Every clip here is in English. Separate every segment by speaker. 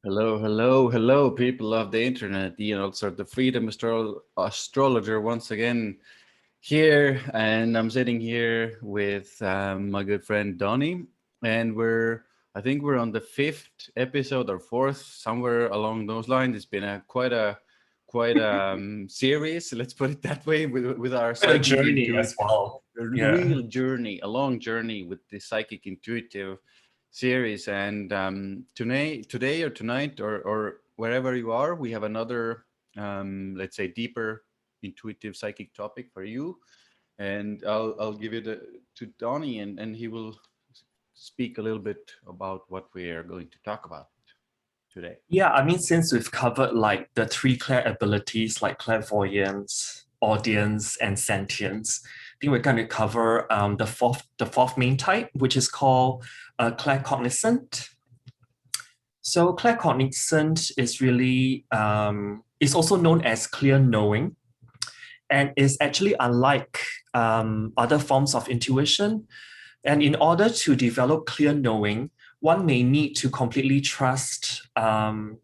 Speaker 1: Hello, hello, hello, people of the internet. Ian, also the Freedom Astrologer once again here, and I'm sitting here with my good friend Donny, and I think we're on the fifth episode or fourth, somewhere along those lines. It's been quite a series, let's put it that way, with our
Speaker 2: Quite a
Speaker 1: psychic
Speaker 2: journey as well.
Speaker 1: a
Speaker 2: Yeah.
Speaker 1: real journey, a long journey with the psychic intuitive series. And today or tonight or wherever you are, we have another, let's say, deeper intuitive psychic topic for you. And I'll give it to Donny, and he will speak a little bit about what we are going to talk about today.
Speaker 2: Yeah, I mean, since we've covered like the three Clair abilities like clairvoyance, audience, and sentience, I think we're going to cover the fourth main type, which is called claircognizant. So claircognizant is really is also known as clear knowing, and is actually unlike other forms of intuition. And in order to develop clear knowing, one may need to completely trust one's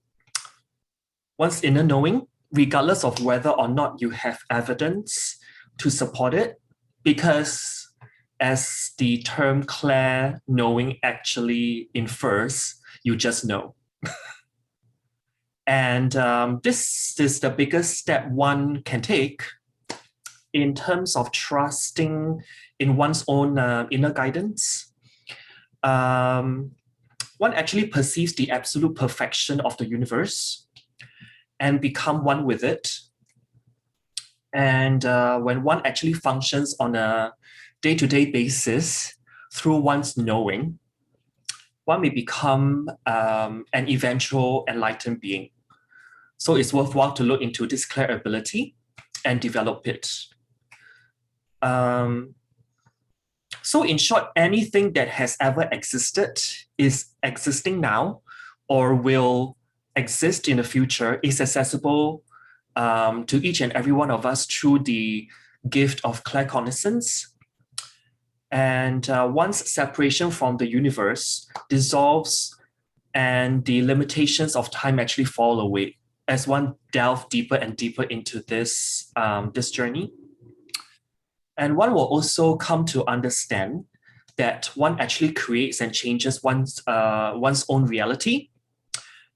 Speaker 2: inner knowing, regardless of whether or not you have evidence to support it, because as the term Clair knowing actually infers, you just know. And this is the biggest step one can take in terms of trusting in one's own inner guidance. One actually perceives the absolute perfection of the universe and become one with it. And when one actually functions on a day-to-day basis through one's knowing, one may become an eventual enlightened being. So it's worthwhile to look into this Clair ability and develop it. So in short, anything that has ever existed, is existing now, or will exist in the future is accessible to each and every one of us through the gift of claircognizance. And once separation from the universe dissolves and the limitations of time actually fall away, as one delves deeper and deeper into this journey. And one will also come to understand that one actually creates and changes one's own reality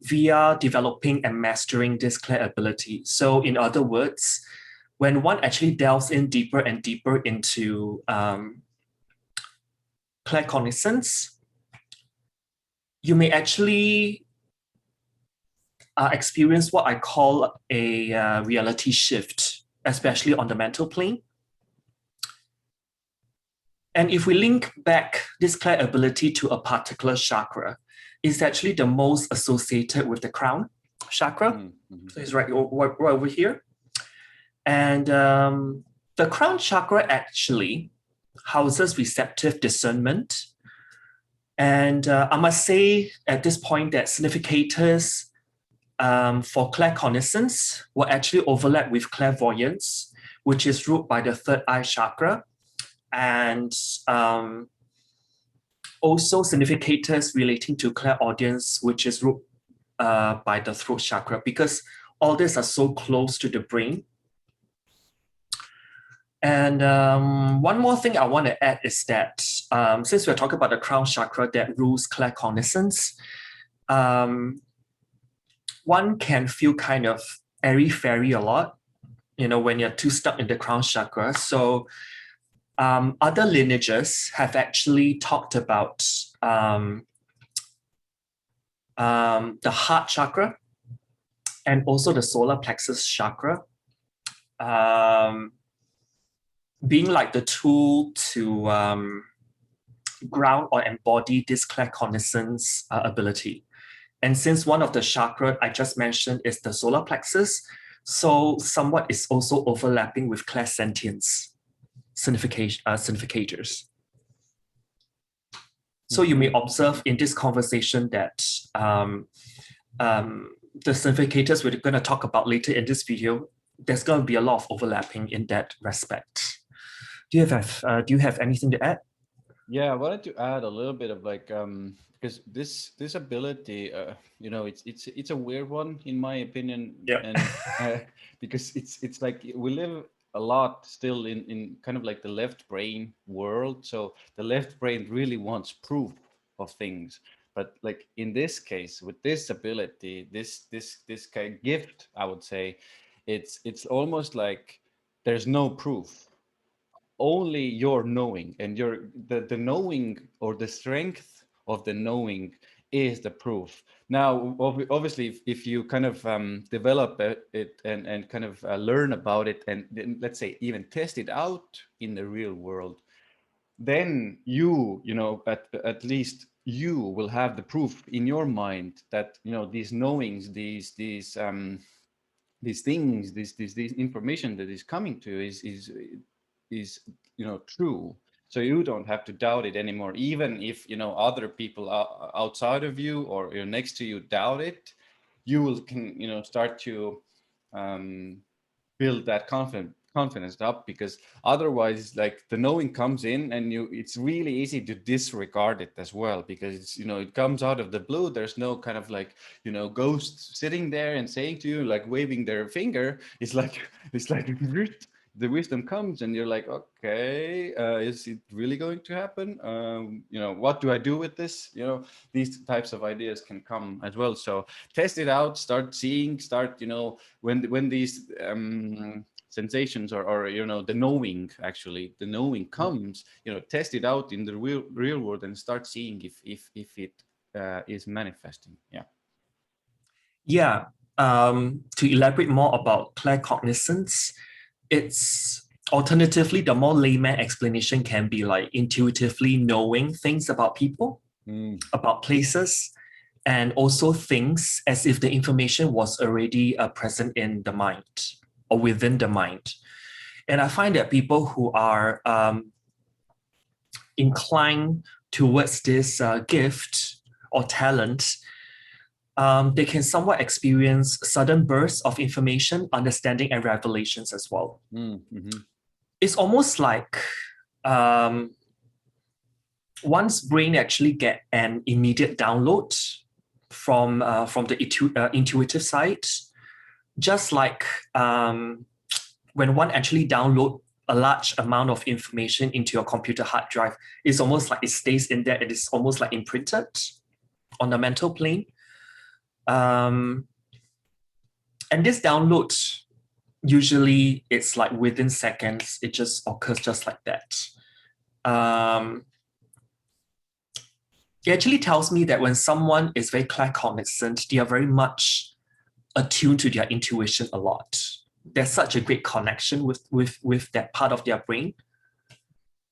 Speaker 2: via developing and mastering this Clair ability. So in other words, when one actually delves in deeper and deeper into claircognizance, you may actually experience what I call a reality shift, especially on the mental plane. And if we link back this Clair ability to a particular chakra, it's actually the most associated with the crown chakra. Mm-hmm. So it's right over here. And the crown chakra actually houses receptive discernment. And I must say at this point that significators for claircognizance will actually overlap with clairvoyance, which is ruled by the third eye chakra. And also significators relating to clairaudience, which is ruled by the throat chakra, because all these are so close to the brain. And one more thing I want to add is that since we're talking about the crown chakra that rules claircognizance, one can feel kind of airy-fairy a lot, when you're too stuck in the crown chakra. So other lineages have actually talked about the heart chakra and also the solar plexus chakra being like the tool to ground or embody this claircognizance ability. And since one of the chakra I just mentioned is the solar plexus, so somewhat is also overlapping with clairsentience significators. So you may observe in this conversation that the significators we're going to talk about later in this video, there's going to be a lot of overlapping in that respect. Do you have anything to add?
Speaker 1: Yeah, I wanted to add a little bit of because this ability, you know, it's a weird one in my opinion,
Speaker 2: Yeah.
Speaker 1: and because it's like we live a lot still in kind of like the left brain world. So the left brain really wants proof of things. But like in this case, with this ability, this kind of gift, I would say, it's almost like there's no proof, only your knowing, and the knowing or the strength of the knowing is the proof. Now obviously if you kind of develop it and kind of learn about it, and then, let's say, even test it out in the real world, then you know, at least you will have the proof in your mind that, you know, these knowings, these things, this information that is coming to you is, you know, true. So you don't have to doubt it anymore, even if, you know, other people outside of you or you're next to you doubt it. You will can, you know, start to um, build that confidence up, because otherwise, like, the knowing comes in and you, it's really easy to disregard it as well, because it's, you know, it comes out of the blue. There's no kind of like, you know, ghost sitting there and saying to you, like waving their finger. It's like it's like the wisdom comes and you're like, okay, is it really going to happen? You know, what do I do with this? You know, these types of ideas can come as well. So test it out, start seeing, start, you know, when these sensations or, you know, the knowing, actually the knowing comes, you know, test it out in the real world and start seeing if it is manifesting. Yeah.
Speaker 2: Yeah. To elaborate more about claircognizance, it's alternatively, the more layman explanation can be like intuitively knowing things about people, about places, and also things as if the information was already present in the mind or within the mind. And I find that people who are inclined towards this gift or talent, they can somewhat experience sudden bursts of information, understanding, and revelations as well.
Speaker 1: Mm-hmm.
Speaker 2: It's almost like one's brain actually get an immediate download from the intuitive side, just like when one actually download a large amount of information into your computer hard drive, it's almost like it stays in there. It is almost like imprinted on the mental plane. And this download, usually it's like within seconds, it just occurs just like that. It actually tells me that when someone is very claircognizant, they are very much attuned to their intuition a lot. There's such a great connection with that part of their brain.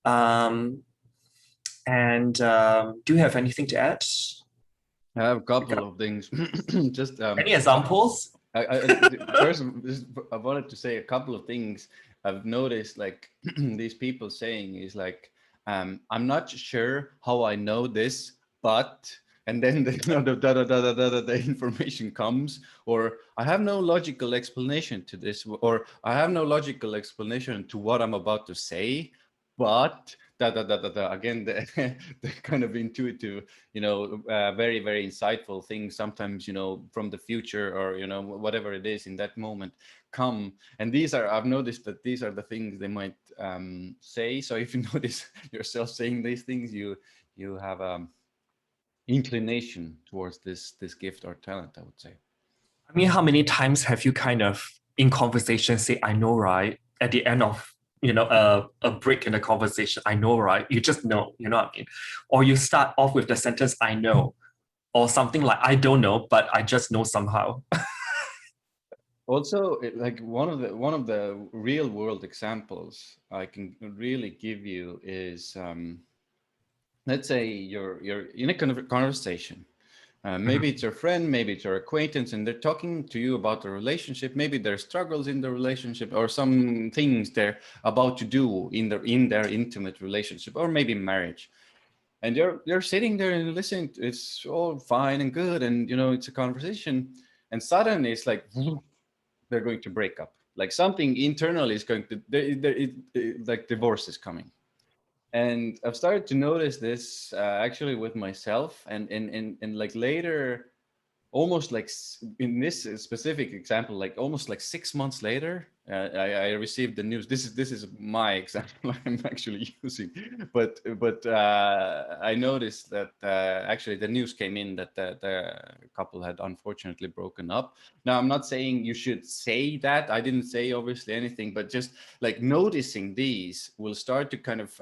Speaker 2: Do you have anything to add?
Speaker 1: I have a couple of things. Just
Speaker 2: Any examples?
Speaker 1: first, I wanted to say a couple of things I've noticed. Like these people saying is like, I'm not sure how I know this, but, and then the, you know, the information comes, or I have no logical explanation to this, or I have no logical explanation to what I'm about to say, but again, the kind of intuitive, you know, very, very insightful things sometimes, you know, from the future, or, you know, whatever it is in that moment come. And these are, I've noticed that these are the things they might say. So if you notice yourself saying these things, you have inclination towards this gift or talent, I would say.
Speaker 2: I mean, how many times have you kind of in conversation say, I know, right? At the end of, you know, a break in the conversation, I know, right? You just know, you know what I mean? Or you start off with the sentence, I know, or something like, I don't know, but I just know somehow.
Speaker 1: Also, like one of the real world examples I can really give you is, let's say you're in a kind of conversation. Maybe it's your friend, maybe it's your acquaintance, and they're talking to you about the relationship. Maybe there's struggles in the relationship, or some things they're about to do in their intimate relationship, or maybe marriage. And you're sitting there and listening. It's all fine and good, and, you know, it's a conversation. And suddenly it's like they're going to break up. Like something internally is going to, like divorce is coming. And I've started to notice this actually with myself, and like later, almost like in this specific example, like almost like 6 months later, I received the news. This is my example I'm actually using, but I noticed that actually the news came in that the couple had unfortunately broken up. Now, I'm not saying you should say that. I didn't say obviously anything, but just like noticing these will start to kind of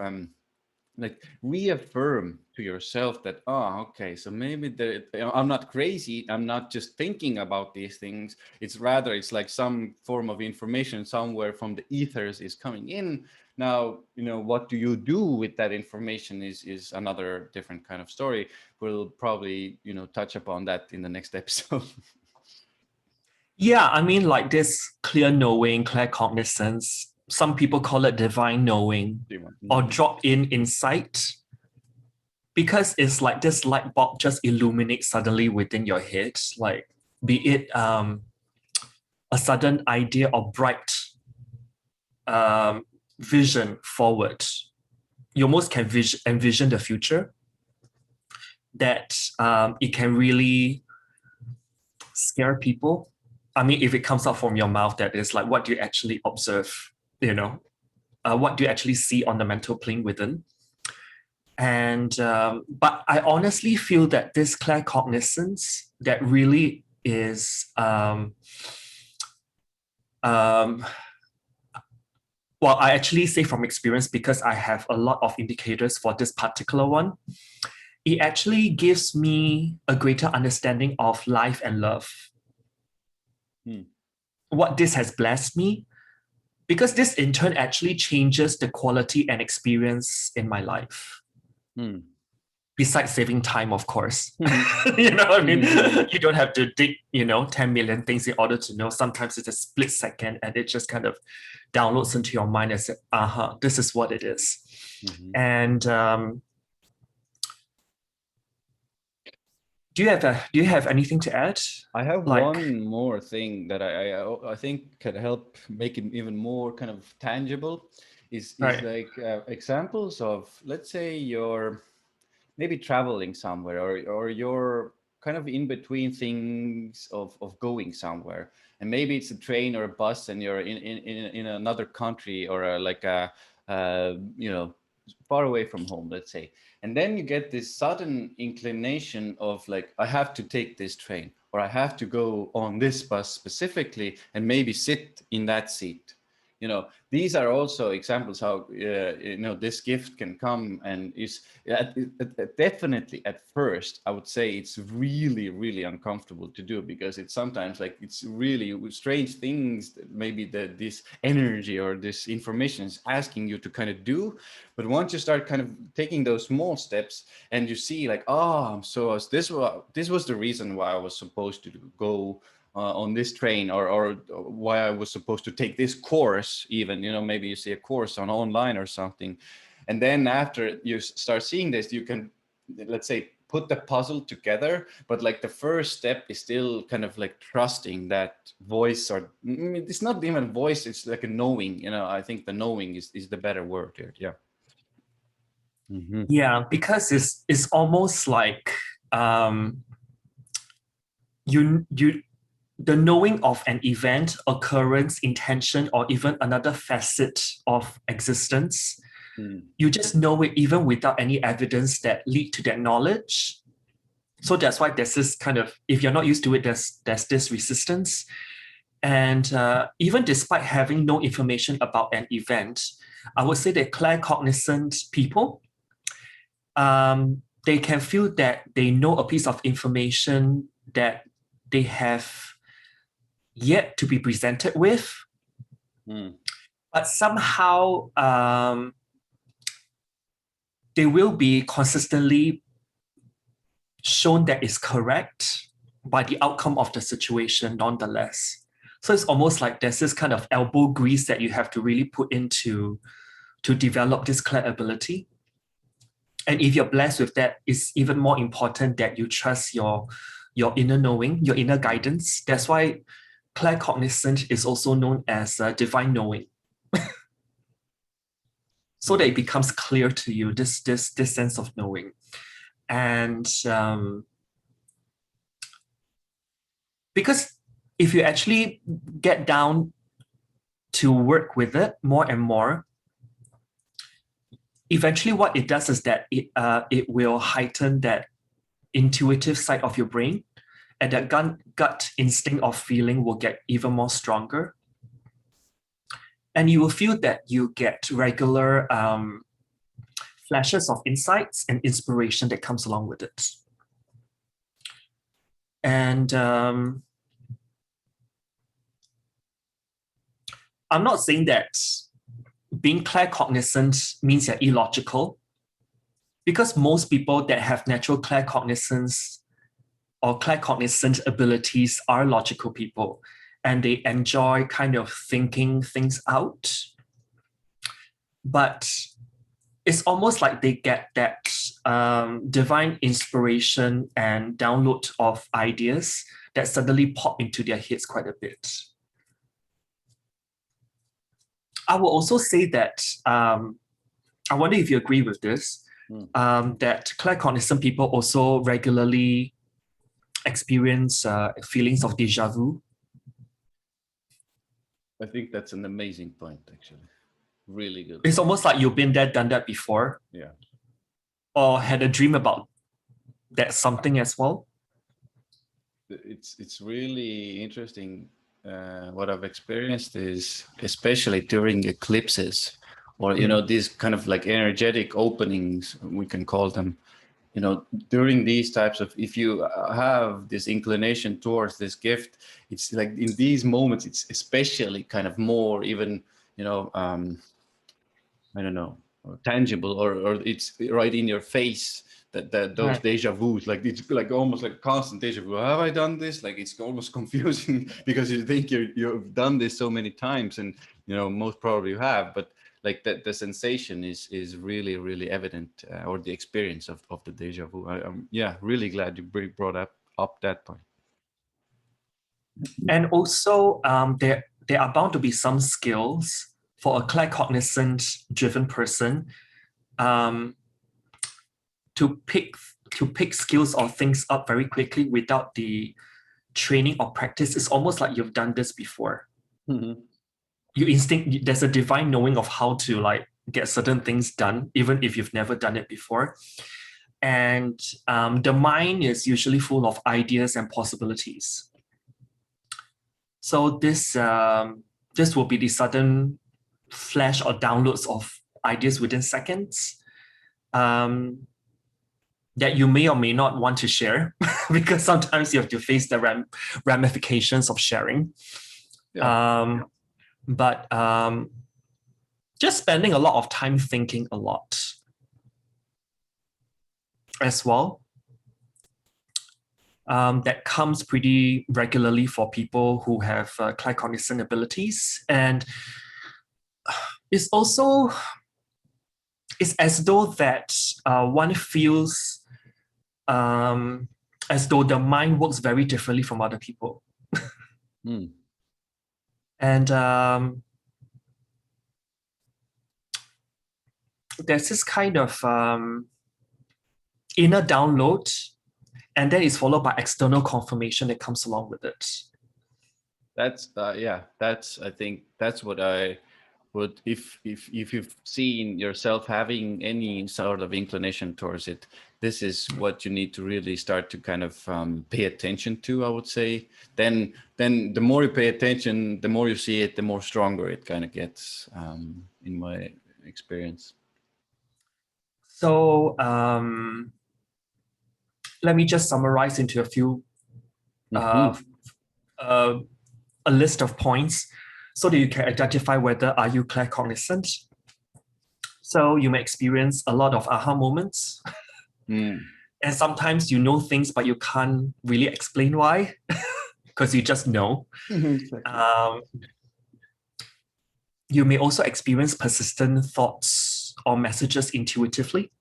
Speaker 1: like reaffirm to yourself that, oh, okay, so maybe I'm not crazy, I'm not just thinking about these things, it's rather it's like some form of information somewhere from the ethers is coming in. Now, what do you do with that information is another different kind of story. We'll probably touch upon that in the next episode.
Speaker 2: Yeah, I mean, like this clear knowing, claircognizance, some people call it divine knowing or drop-in insight, because it's like this light bulb just illuminates suddenly within your head, like be it a sudden idea or bright vision forward. You almost can envision the future, that it can really scare people. I mean, if it comes out from your mouth, that is like, what do you actually observe? What do you actually see on the mental plane within? And but I honestly feel that this claircognizance that really is well, I actually say from experience, because I have a lot of indicators for this particular one. It actually gives me a greater understanding of life and love. What this has blessed me, because this in turn actually changes the quality and experience in my life. Besides saving time, of course. You know what I mean? You don't have to dig, 10 million things in order to know. Sometimes it's a split second and it just kind of downloads into your mind and says, this is what it is. And do you have anything to add?
Speaker 1: I have one more thing that I think can help make it even more kind of tangible is
Speaker 2: right.
Speaker 1: like examples of, let's say you're maybe traveling somewhere, or you're kind of in between things of going somewhere, and maybe it's a train or a bus, and you're in another country, or like a far away from home, let's say. And then you get this sudden inclination of like, I have to take this train, or I have to go on this bus specifically and maybe sit in that seat. These are also examples how this gift can come, and is definitely at first I would say it's really, really uncomfortable to do, because it's sometimes like it's really strange things that maybe this energy or this information is asking you to kind of do. But once you start kind of taking those small steps and you see like, so this was the reason why I was supposed to go on this train, or why I was supposed to take this course, even, maybe you see a course on online or something. And then after you start seeing this, you can, let's say, put the puzzle together. But like the first step is still kind of like trusting that voice, or it's not even a voice, it's like a knowing. I think the knowing is the better word here. Yeah.
Speaker 2: Yeah, because it's almost like the knowing of an event, occurrence, intention, or even another facet of existence. You just know it even without any evidence that lead to that knowledge. So that's why there's this kind of, if you're not used to it, there's this resistance. And even despite having no information about an event, I would say that claircognizant people, they can feel that they know a piece of information that they have yet to be presented with, but somehow they will be consistently shown that it's correct by the outcome of the situation nonetheless. So it's almost like there's this kind of elbow grease that you have to really put into to develop this clair ability. And if you're blessed with that, it's even more important that you trust your inner knowing, your inner guidance. That's why claircognizant is also known as divine knowing. so that it becomes clear to you, this sense of knowing. And because if you actually get down to work with it more and more, eventually what it does is that it will heighten that intuitive side of your brain, and that gut instinct of feeling will get even more stronger. And you will feel that you get regular flashes of insights and inspiration that comes along with it. And I'm not saying that being claircognizant means you're illogical, because most people that have natural claircognizance or claircognizant abilities are logical people, and they enjoy kind of thinking things out. But it's almost like they get that divine inspiration and download of ideas that suddenly pop into their heads quite a bit. I will also say that, I wonder if you agree with this, that claircognizant people also regularly experience feelings of déjà vu.
Speaker 1: I think that's an amazing point, actually. Really good.
Speaker 2: It's almost like you've been there, done that before.
Speaker 1: Yeah.
Speaker 2: Or had a dream about that something as well.
Speaker 1: It's really interesting. What I've experienced is, especially during eclipses, or these kind of like energetic openings, we can call them. During these types of, if you have this inclination towards this gift, it's like in these moments, it's especially kind of more even, I don't know, tangible, or it's right in your face. That those
Speaker 2: Right.
Speaker 1: deja vus, like it's like almost like constant deja vu. Have I done this? Like it's almost confusing because you think you've done this so many times, and most probably you have, but like that the sensation is really, really evident, or the experience of the deja vu. I'm really glad you brought up that point.
Speaker 2: And also, there are bound to be some skills for a claircognizant driven person to pick skills or things up very quickly without the training or practice. It's almost like you've done this before.
Speaker 1: Mm-hmm.
Speaker 2: There's a divine knowing of how to like get certain things done, even if you've never done it before. And the mind is usually full of ideas and possibilities. So this will be the sudden flash or downloads of ideas within seconds that you may or may not want to share, because sometimes you have to face the ramifications of sharing. Yeah. But just spending a lot of time thinking a lot as well. That comes pretty regularly for people who have claircognizant abilities. And it's as though that one feels as though the mind works very differently from other people. And there's this kind of inner download, and then it's followed by external confirmation that comes along with it.
Speaker 1: That's I think that's what I would, if you've seen yourself having any sort of inclination towards it, this is what you need to really start to kind of pay attention to, I would say. Then the more you pay attention, the more you see it, the more stronger it kind of gets, in my experience.
Speaker 2: So let me just summarize into a few, a list of points so that you can identify whether are you claircognizant. So you may experience a lot of aha moments. And sometimes you know things, but you can't really explain why, because you just know. You may also experience persistent thoughts or messages intuitively.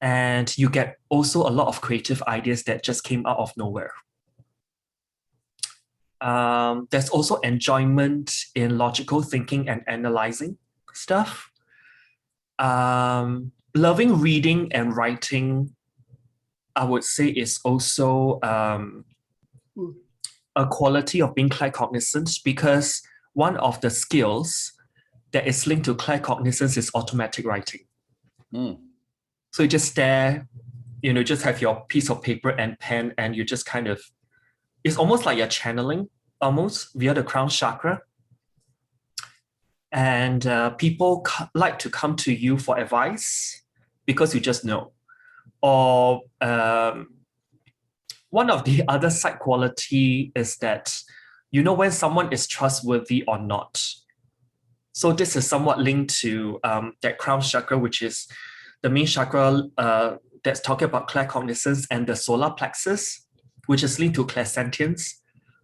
Speaker 2: And you get also a lot of creative ideas that just came out of nowhere. There's also enjoyment in logical thinking and analyzing stuff. Loving reading and writing, I would say, is also a quality of being claircognizant, because one of the skills that is linked to claircognizance is automatic writing. So you just stare, just have your piece of paper and pen, and you just kind of, it's almost like you're channeling almost via the crown chakra. And people like to come to you for advice because you just know. Or one of the other side quality is that you know when someone is trustworthy or not. So this is somewhat linked to that crown chakra, which is the main chakra that's talking about claircognizance, and the solar plexus, which is linked to clairsentience.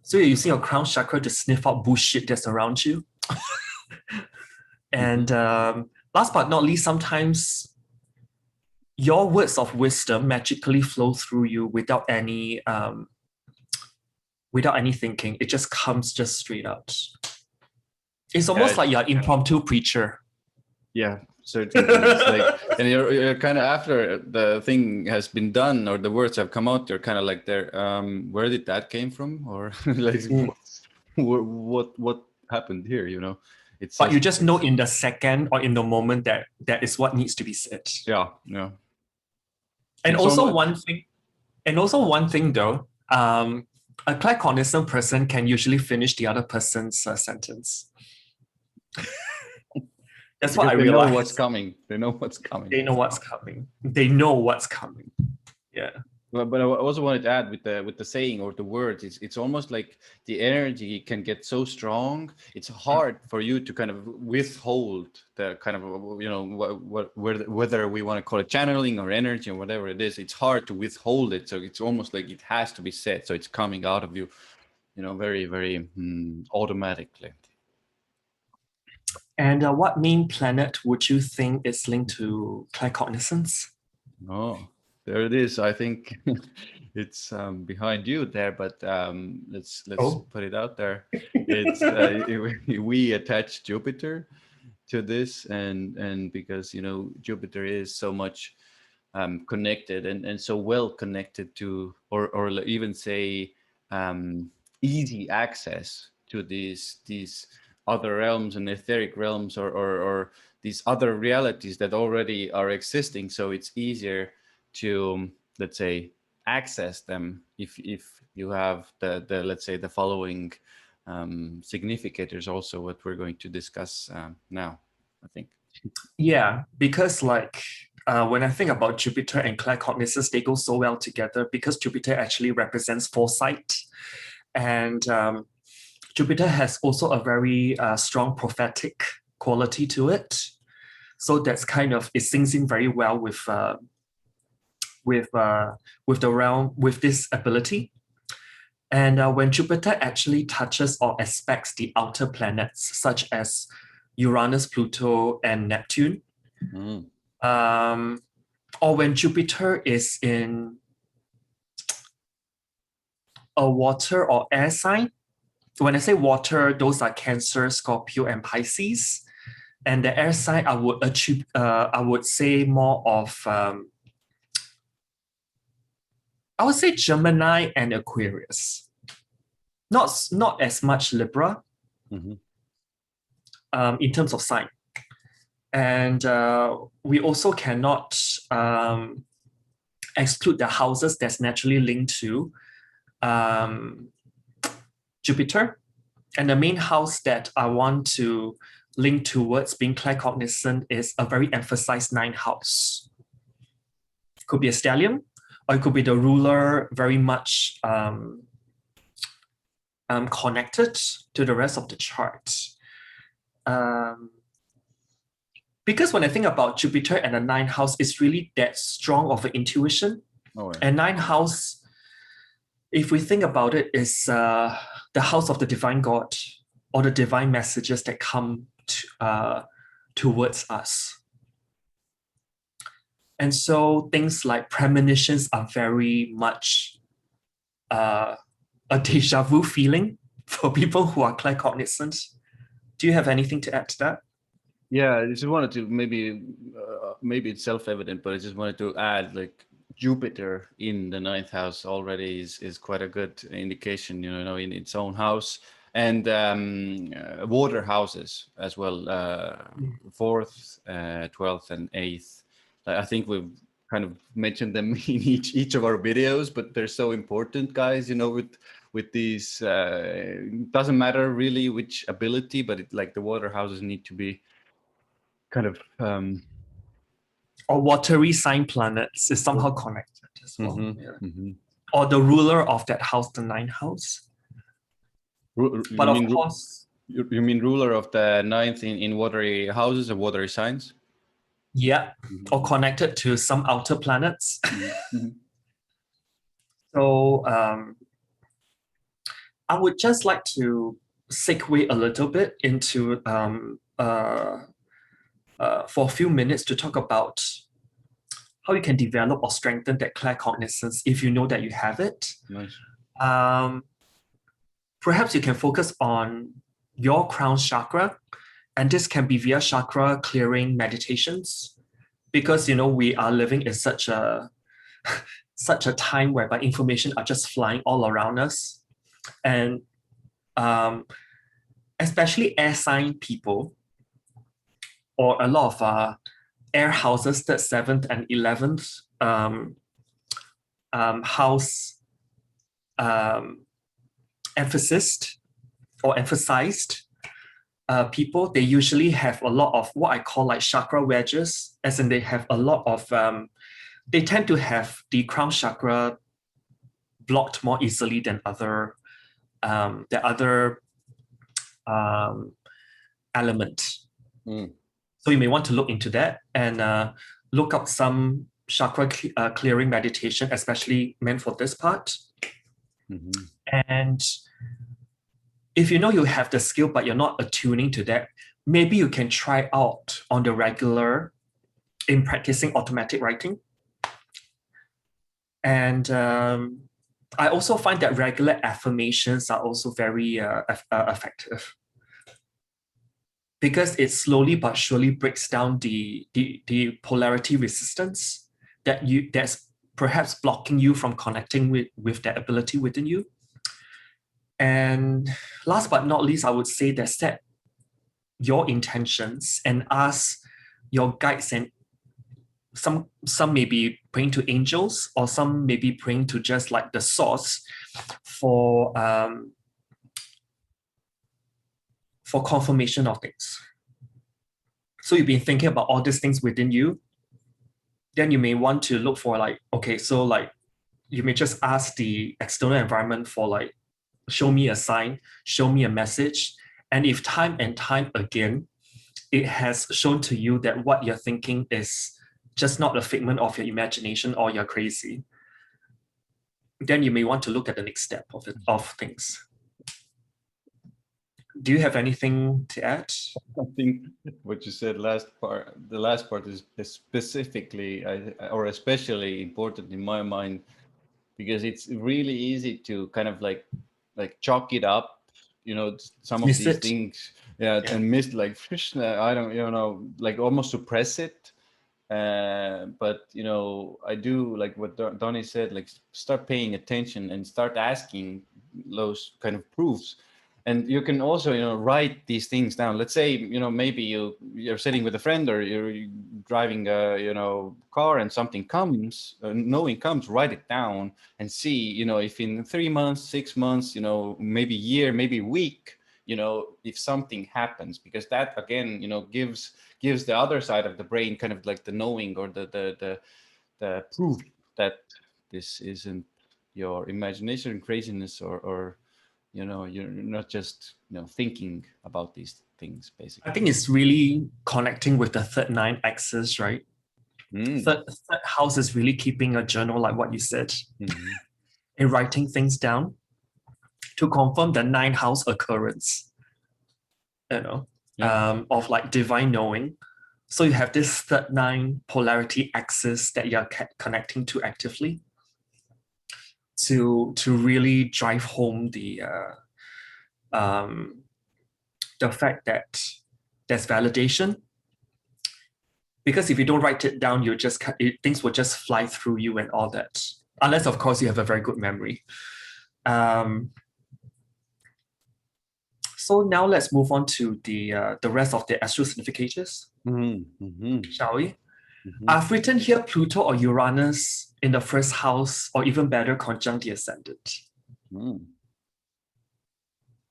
Speaker 2: So you're using your crown chakra to sniff out bullshit that's around you. And last but not least, sometimes your words of wisdom magically flow through you without any thinking. It just comes just straight out. It's almost like you're an impromptu preacher.
Speaker 1: Yeah, certainly. It's like, and you're kind of, after the thing has been done or the words have come out, you're kind of like, there, where did that came from? Or like, what happened here? It's
Speaker 2: but you just know in the second or in the moment that that is what needs to be said.
Speaker 1: Yeah.
Speaker 2: And also one thing though, a claircognizant person can usually finish the other person's sentence. That's what I realized.
Speaker 1: They know what's coming. They know what's coming.
Speaker 2: They know what's coming. Yeah.
Speaker 1: But I also wanted to add with the saying or the words, it's almost like the energy can get so strong. It's hard for you to kind of withhold the kind of, whether we want to call it channeling or energy or whatever it is. It's hard to withhold it. So it's almost like it has to be said. So it's coming out of you, very, very automatically.
Speaker 2: And what main planet would you think is linked to claircognizance?
Speaker 1: Oh, there it is. I think it's behind you there, but let's put it out there. It's we attach Jupiter to this, and because Jupiter is so much connected and so well connected to, or even say easy access to these other realms and etheric realms, or these other realities that already are existing. So it's easier to, let's say, access them if you have the let's say the following significators, also what we're going to discuss now, I think.
Speaker 2: Yeah, because when I think about Jupiter and claircognizance, they go so well together, because Jupiter actually represents foresight, and Jupiter has also a very strong prophetic quality to it. So that's kind of, it syncs in very well with the realm, with this ability. And when Jupiter actually touches or aspects the outer planets, such as Uranus, Pluto, and Neptune, or when Jupiter is in a water or air sign. When I say water, those are Cancer, Scorpio, and Pisces. And the air sign, I would say more of, I would say Gemini and Aquarius. Not as much Libra in terms of sign. And we also cannot exclude the houses that's naturally linked to Jupiter. And the main house that I want to link towards being claircognizant is a very emphasized 9th house. It could be a stellium, or it could be the ruler very much connected to the rest of the chart. Because when I think about Jupiter and the 9th house, it's really that strong of an intuition.
Speaker 1: Oh, yeah.
Speaker 2: And 9th house, if we think about it, is the house of the divine God, or the divine messages that come towards us. And so things like premonitions are very much a deja vu feeling for people who are claircognizant. Do you have anything to add to that?
Speaker 1: Yeah, I just wanted to maybe it's self-evident, but I just wanted to add like Jupiter in the ninth house already is quite a good indication, in its own house, and water houses as well, fourth, 12th, and eighth. I think we've kind of mentioned them in each of our videos, but they're so important, guys. With these, doesn't matter really which ability, but like the water houses need to be kind of
Speaker 2: Or watery sign planets is somehow connected as well. Or the ruler of that house, the ninth house. But of course,
Speaker 1: you mean ruler of the ninth in watery houses or watery signs?
Speaker 2: Yeah, or connected to some outer planets. So I would just like to segue a little bit into for a few minutes to talk about how you can develop or strengthen that claircognizance if you know that you have it.
Speaker 1: Nice.
Speaker 2: Perhaps you can focus on your crown chakra, and this can be via chakra clearing meditations, because we are living in such a time whereby information are just flying all around us, and especially air sign people, or a lot of air houses, third, 7th, and 11th house emphasized people, they usually have a lot of what I call like chakra wedges, as in they have a lot of, they tend to have the crown chakra blocked more easily than other element. So you may want to look into that and look up some chakra clearing meditation, especially meant for this part. And if you know you have the skill, but you're not attuning to that, maybe you can try out on the regular in practicing automatic writing. And I also find that regular affirmations are also very effective, because it slowly but surely breaks down the polarity resistance that's perhaps blocking you from connecting with that ability within you. And last but not least, I would say that set your intentions and ask your guides, and some may be praying to angels, or some may be praying to just like the source for confirmation of things. So you've been thinking about all these things within you, then you may want to look for like, okay, so like you may just ask the external environment for like, show me a sign, show me a message. And if time and time again, it has shown to you that what you're thinking is just not a figment of your imagination, or you're crazy, then you may want to look at the next step of things. Do you have anything to add?
Speaker 1: I think what you said the last part is specifically or especially important in my mind, because it's really easy to kind of like chalk it up, some of these things, and miss like I don't, like almost suppress it. But I do like what Donny said, like start paying attention and start asking those kind of proofs. And you can also write these things down. Let's say maybe you're sitting with a friend, or you're driving a car, and something comes, knowing comes, write it down and see if in 3 months, 6 months, maybe year, maybe week, if something happens, because that again gives the other side of the brain kind of like the knowing, or the proof that this isn't your imagination, craziness, or you're not just thinking about these things, basically.
Speaker 2: I think it's really connecting with the third 9 axis, right? Third house is really keeping a journal, like what you said, and writing things down to confirm the 9 house occurrence, of like divine knowing. So you have this third 9 polarity axis that you're connecting to actively to really drive home the fact that there's validation Because if you don't write it down, things will just fly through you and all that. Unless, of course, you have a very good memory. So now let's move on to the rest of the astro-significators, shall we? I've written here Pluto or Uranus in the first house, or even better, conjunct the ascendant.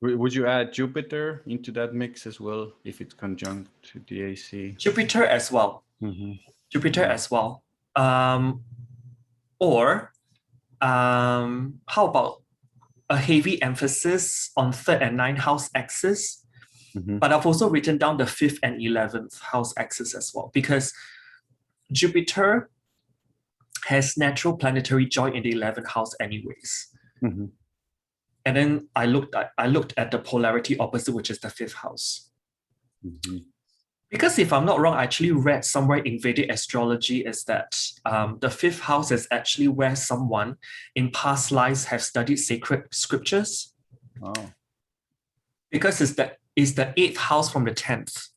Speaker 1: Would you add Jupiter into that mix as well, if it's conjunct to the AC?
Speaker 2: Jupiter as well. Jupiter as well. Or how about a heavy emphasis on 3rd and 9th house axis? But I've also written down the 5th and 11th house axis as well, because Jupiter has natural planetary joy in the 11th house anyways. And then I looked at the polarity opposite, which is the 5th house. Because if I'm not wrong, I actually read somewhere in Vedic astrology is that the 5th house is actually where someone in past lives have studied sacred scriptures. Because it's the 8th house from the 10th.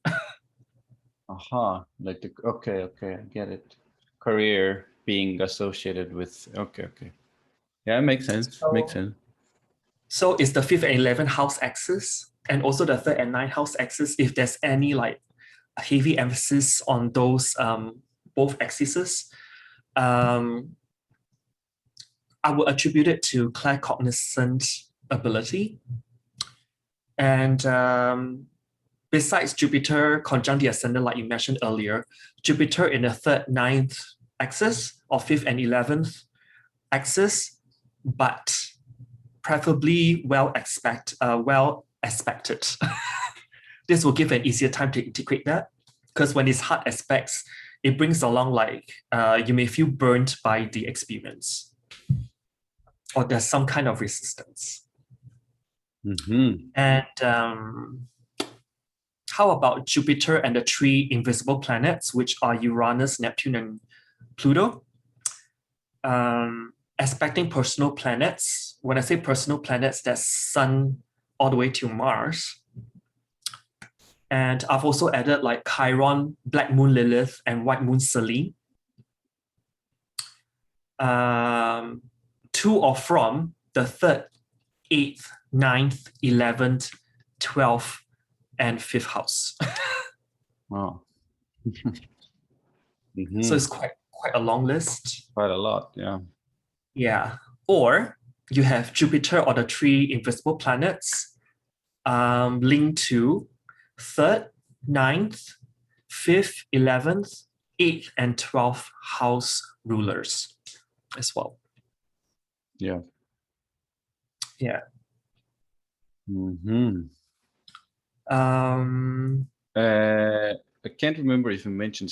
Speaker 1: Like okay, I get it. Career being associated with okay. Yeah, it makes sense.
Speaker 2: So it's the 5th and 11th house axis, and also the 3rd and 9th house axis. If there's any like heavy emphasis on those both axes, I would attribute it to claircognizant ability. And besides Jupiter conjunct the ascendant, like you mentioned earlier, Jupiter in the 3rd, 9th axis or 5th and 11th axis, but preferably well aspected. This will give an easier time to integrate that, because when it's hard aspects, it brings along like you may feel burnt by the experience, or there's some kind of resistance. And how about Jupiter and the 3 invisible planets, which are Uranus, Neptune, and Pluto? Aspecting personal planets. When I say personal planets, that's Sun all the way to Mars. And I've also added like Chiron, Black Moon Lilith, and White Moon Selene. To or from the 3rd, 8th, 9th, 11th, 12th, and 5th house.
Speaker 1: Wow.
Speaker 2: So it's quite a long list.
Speaker 1: Quite a lot, yeah.
Speaker 2: Yeah. Or you have Jupiter or the 3 invisible planets linked to 3rd, 9th, 5th, 11th, 8th, and 12th house rulers as well.
Speaker 1: Yeah. I can't remember if you mentioned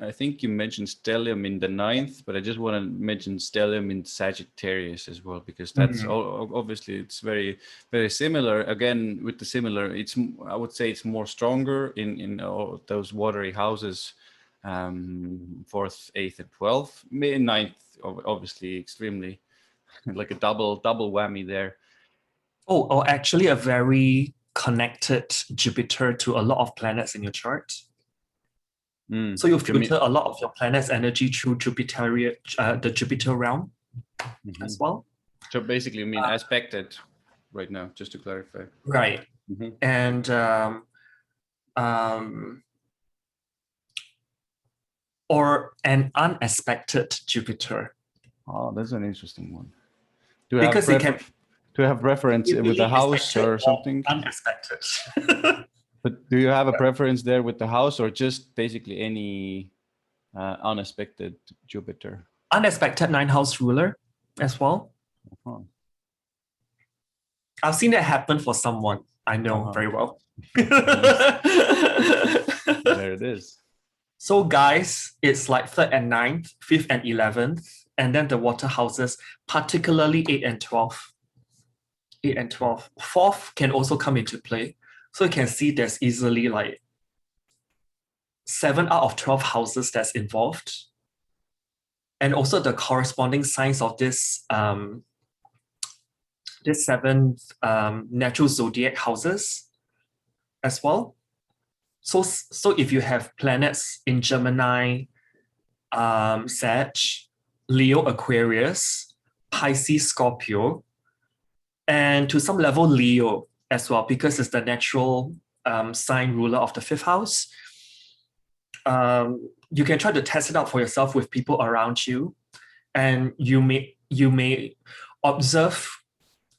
Speaker 1: I think you mentioned stellium in the 9th, but I just want to mention stellium in Sagittarius as well, because that's obviously it's very, very similar. Again, with the similar, I would say it's more stronger in all those watery houses, 4th, 8th, and 12th. 9th, obviously, extremely like a double whammy there.
Speaker 2: Oh, actually, a very connected Jupiter to a lot of planets in your chart. So you filter a lot of your planet's energy through Jupiter, the Jupiter realm as well.
Speaker 1: So basically, I mean aspected right now, just to clarify.
Speaker 2: Right. And or an unaspected Jupiter.
Speaker 1: Oh, that's an interesting one.
Speaker 2: Because it can
Speaker 1: have reference with the house or something?
Speaker 2: Unexpected.
Speaker 1: But do you have a preference there with the house, or just basically any unexpected Jupiter?
Speaker 2: Unexpected 9th house ruler as well. I've seen that happen for someone I know very well.
Speaker 1: There it is.
Speaker 2: So guys, it's like 3rd and 9th, 5th and 11th, and then the water houses, particularly 8 and 12. 8 and 12. 4th can also come into play. So you can see there's easily like 7 out of 12 houses that's involved. And also the corresponding signs of this 7 natural zodiac houses as well. So if you have planets in Gemini, Sag, Leo, Aquarius, Pisces, Scorpio, and to some level Leo as well, because it's the natural sign ruler of the fifth house. You can try to test it out for yourself with people around you, and you may observe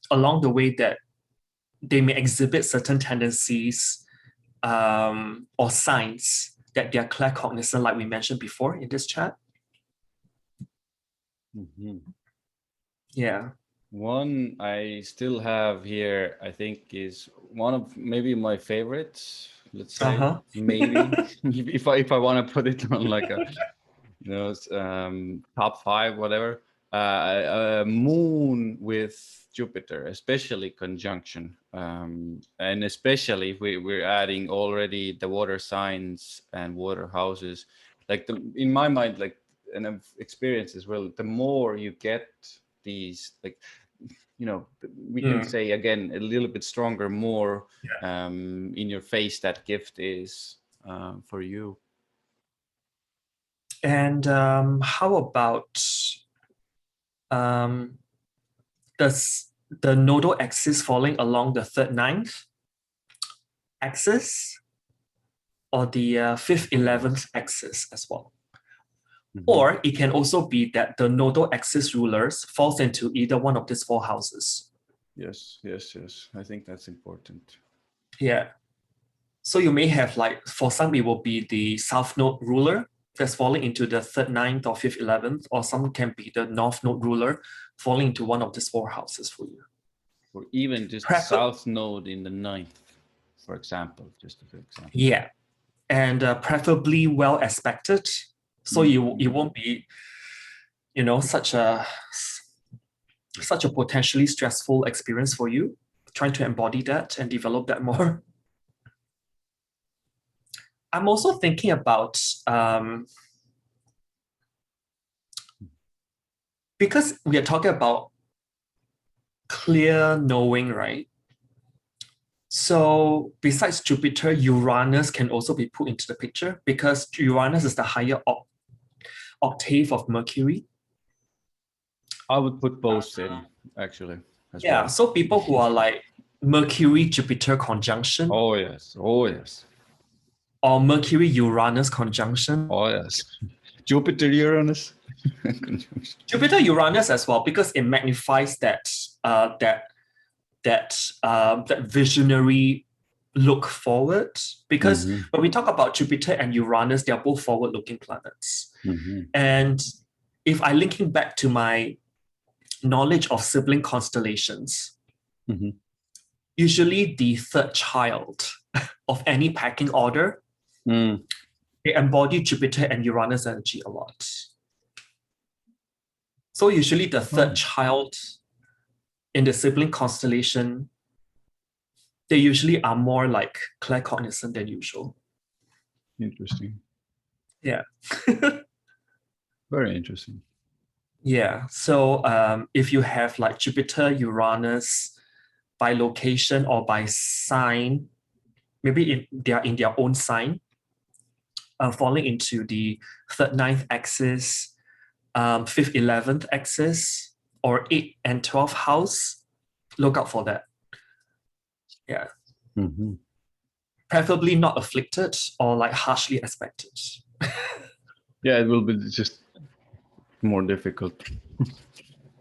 Speaker 2: along the way that they may exhibit certain tendencies or signs that they're claircognizant, like we mentioned before in this chat. Yeah.
Speaker 1: One I still have here, I think, is one of maybe my favorites. Let's say maybe if I want to put it on like a top 5, whatever. Moon with Jupiter, especially conjunction, and especially if we're adding already the water signs and water houses. Like in my mind, like, and I've experienced as well, the more you get these, like, we can say again a little bit stronger, more in your face that gift is for you.
Speaker 2: And how about the nodal axis falling along the 3rd, 9th axis, or the 5th, 11th axis as well? Or it can also be that the nodal axis rulers falls into either one of these 4 houses.
Speaker 1: Yes. I think that's important.
Speaker 2: Yeah. So you may have, like, for some, it will be the south node ruler that's falling into the 3rd, 9th, or 5th, 11th, or some can be the north node ruler falling into one of these 4 houses for you.
Speaker 1: Or even just the south node in the 9th, for example, just for example.
Speaker 2: Yeah. And preferably well aspected. So it won't be, such a potentially stressful experience for you, trying to embody that and develop that more. I'm also thinking about, because we are talking about clear knowing, right? So besides Jupiter, Uranus can also be put into the picture, because Uranus is the higher octave of Mercury.
Speaker 1: I would put both in, actually.
Speaker 2: Yeah, so people who are like Mercury-Jupiter conjunction.
Speaker 1: Oh, yes.
Speaker 2: Or Mercury-Uranus conjunction.
Speaker 1: Oh, yes. Jupiter-Uranus.
Speaker 2: Jupiter-Uranus as well, because it magnifies that visionary look forward. Because when we talk about Jupiter and Uranus, they are both forward-looking planets. And if I linking back to my knowledge of sibling constellations, usually the 3rd child of any pecking order, they embody Jupiter and Uranus energy a lot. So usually the 3rd child in the sibling constellation, they usually are more like claircognizant than usual.
Speaker 1: Interesting.
Speaker 2: Yeah.
Speaker 1: Very interesting.
Speaker 2: Yeah. So if you have like Jupiter, Uranus by location or by sign, maybe they are in their own sign, falling into the 3rd, 9th axis, 5th, 11th axis, or 8th and 12th house, look out for that. Yeah. Preferably not afflicted or like harshly aspected.
Speaker 1: Yeah, it will be just more difficult.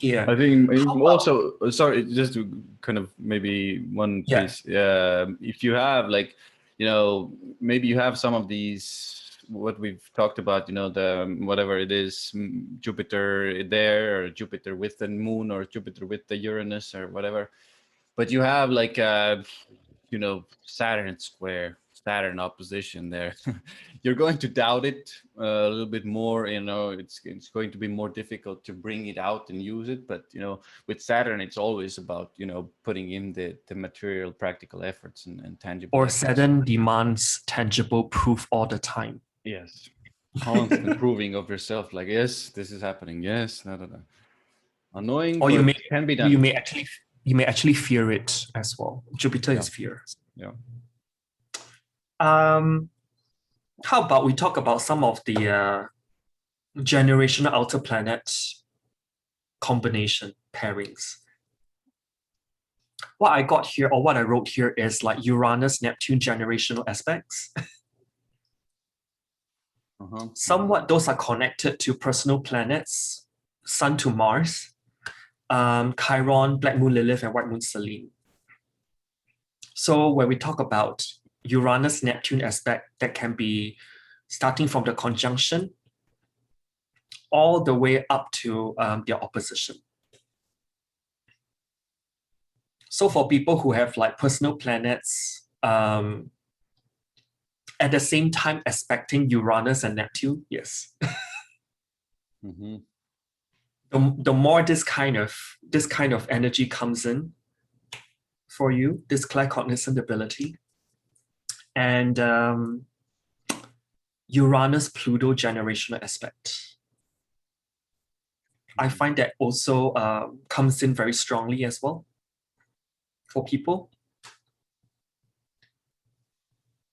Speaker 2: Yeah.
Speaker 1: I think also, sorry, just to kind of maybe one piece. If you have like, maybe you have some of these, what we've talked about, the whatever it is, Jupiter there, or Jupiter with the moon, or Jupiter with the Uranus, or whatever. But you have like Saturn square, Saturn opposition there. You're going to doubt it a little bit more. It's going to be more difficult to bring it out and use it. But with Saturn, it's always about putting in the material, practical efforts and tangible.
Speaker 2: Or
Speaker 1: efforts.
Speaker 2: Saturn demands tangible proof all the time.
Speaker 1: Yes, constant proving of yourself. Like, yes, this is happening. Yes, no. Annoying,
Speaker 2: or
Speaker 1: but can be done.
Speaker 2: You may actually fear it as well. Jupiter is fear.
Speaker 1: Yeah.
Speaker 2: How about we talk about some of the generational outer planet combination pairings? What I got here, or what I wrote here, is like Uranus-Neptune generational aspects. Somewhat those are connected to personal planets, Sun to Mars, Chiron, Black Moon Lilith, and White Moon Selene. So when we talk about Uranus-Neptune aspect, that can be starting from the conjunction all the way up to their opposition. So for people who have like personal planets at the same time aspecting Uranus and Neptune, yes. The more this kind of energy comes in for you, this claircognizant ability, and Uranus-Pluto generational aspect, I find that also comes in very strongly as well for people.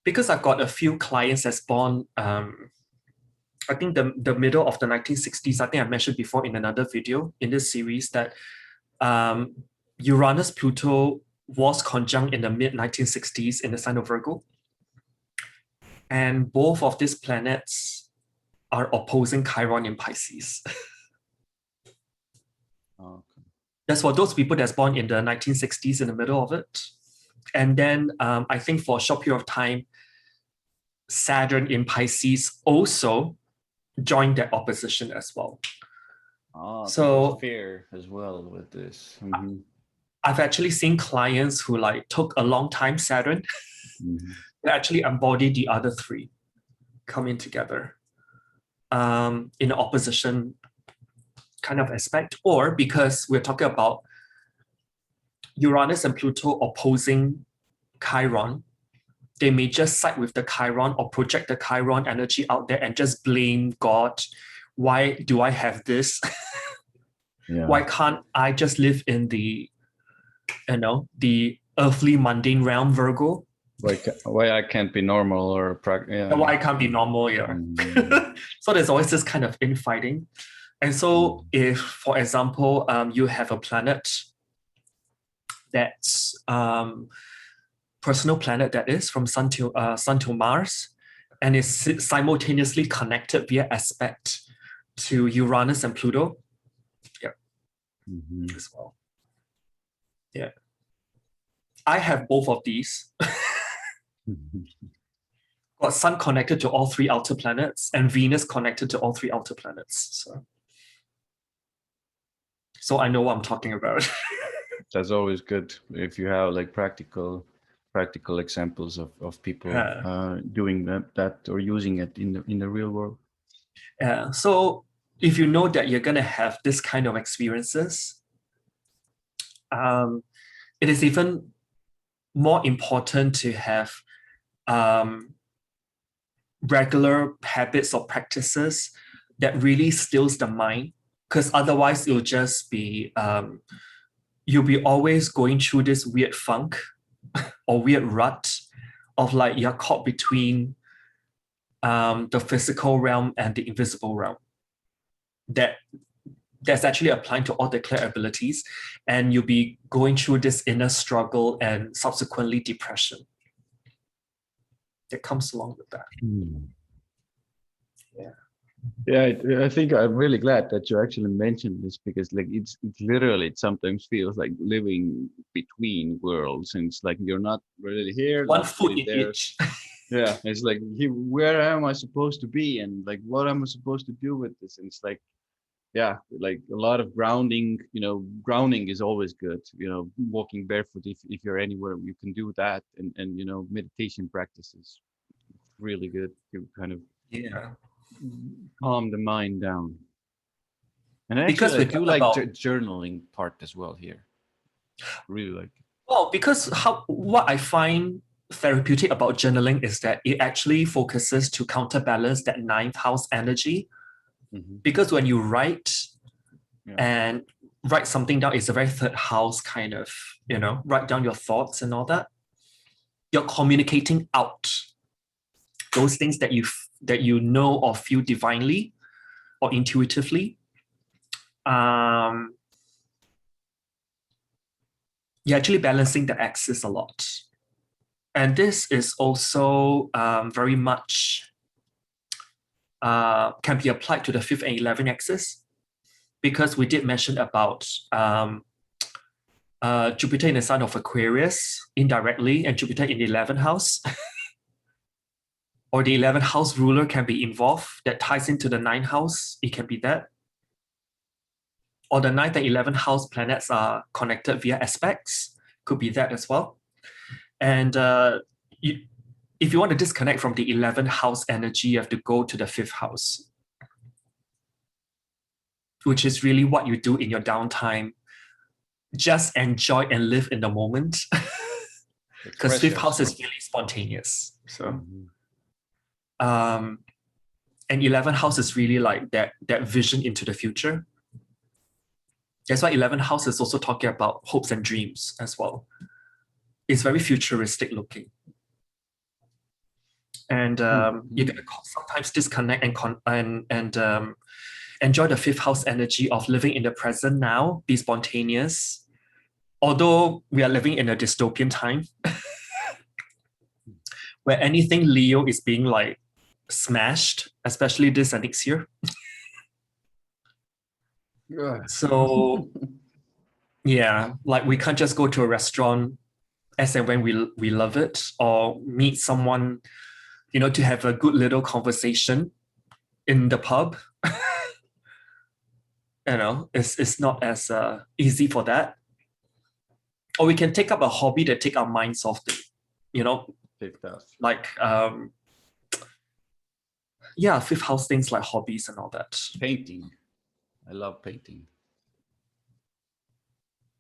Speaker 2: Because I've got a few clients that's born, I think the middle of the 1960s, I think I mentioned before in another video in this series that Uranus-Pluto was conjunct in the mid-1960s in the sign of Virgo. And both of these planets are opposing Chiron in Pisces.
Speaker 1: Okay.
Speaker 2: That's for those people that's born in the 1960s, in the middle of it. And then I think for a short period of time, Saturn in Pisces also joined that opposition as well.
Speaker 1: So fear as well with this.
Speaker 2: I've actually seen clients who like took a long time Saturn to actually embody the other three coming together in opposition kind of aspect, or because we're talking about Uranus and Pluto opposing Chiron, they may just side with the Chiron or project the Chiron energy out there and just blame God. Why do I have this? Why can't I just live in the, the earthly mundane realm, Virgo?
Speaker 1: Why I can't be normal or
Speaker 2: why I can't be normal, So there's always this kind of infighting. And so if, for example, you have a planet that's personal planet that is from Sun to Mars, and is simultaneously connected via aspect to Uranus and Pluto, as well. I have both of these. Got Sun connected to all three outer planets and Venus connected to all three outer planets. So I know what I'm talking about.
Speaker 1: That's always good if you have like practical examples of people doing that or using it in the real world.
Speaker 2: Yeah. So if you know that you're gonna have this kind of experiences, it is even more important to have regular habits or practices that really stills the mind, because otherwise it'll just be you'll be always going through this weird funk or weird rut of like you're caught between the physical realm and the invisible realm. That's actually applying to all the Clair abilities, and you'll be going through this inner struggle and subsequently depression that comes along with that.
Speaker 1: I think I'm really glad that you actually mentioned this, because like it's literally, it sometimes feels like living between worlds, and it's like you're not really here,
Speaker 2: one foot in
Speaker 1: there.
Speaker 2: each.
Speaker 1: It's like, where am I supposed to be, and like what am I supposed to do with this? And it's like, like a lot of grounding. Grounding is always good. Walking barefoot, if you're anywhere, you can do that, and meditation practices really good to kind of calm the mind down. And
Speaker 2: because
Speaker 1: actually, I do like journaling part as well here. Really like it.
Speaker 2: Well, because what I find therapeutic about journaling is that it actually focuses to counterbalance that ninth house energy. Because when you write and write something down, it's a very third house kind of, write down your thoughts and all that. You're communicating out those things that you know or feel divinely or intuitively. You're actually balancing the axis a lot. And this is also very much can be applied to the 5th and 11th axis, because we did mention about Jupiter in the sign of Aquarius indirectly, and Jupiter in the 11th house. Or the 11th house ruler can be involved, that ties into the 9th house. It can be that. Or the 9th and 11th house planets are connected via aspects. Could be that as well. And if you want to disconnect from the 11th house energy, you have to go to the 5th house, which is really what you do in your downtime. Just enjoy and live in the moment. Because 5th house is really spontaneous. So, and 11th house is really like that vision into the future. That's why 11th house is also talking about hopes and dreams as well. It's very futuristic looking. And you're going to sometimes disconnect and enjoy the 5th house energy of living in the present now, be spontaneous. Although we are living in a dystopian time where anything Leo is being like smashed, especially this and next year. So yeah, like we can't just go to a restaurant as and when we love it, or meet someone, you know, to have a good little conversation in the pub. You know, it's not as easy for that. Or we can take up a hobby that take our minds off the, you know, like yeah, 5th house things like hobbies and all that.
Speaker 1: Painting. I love painting.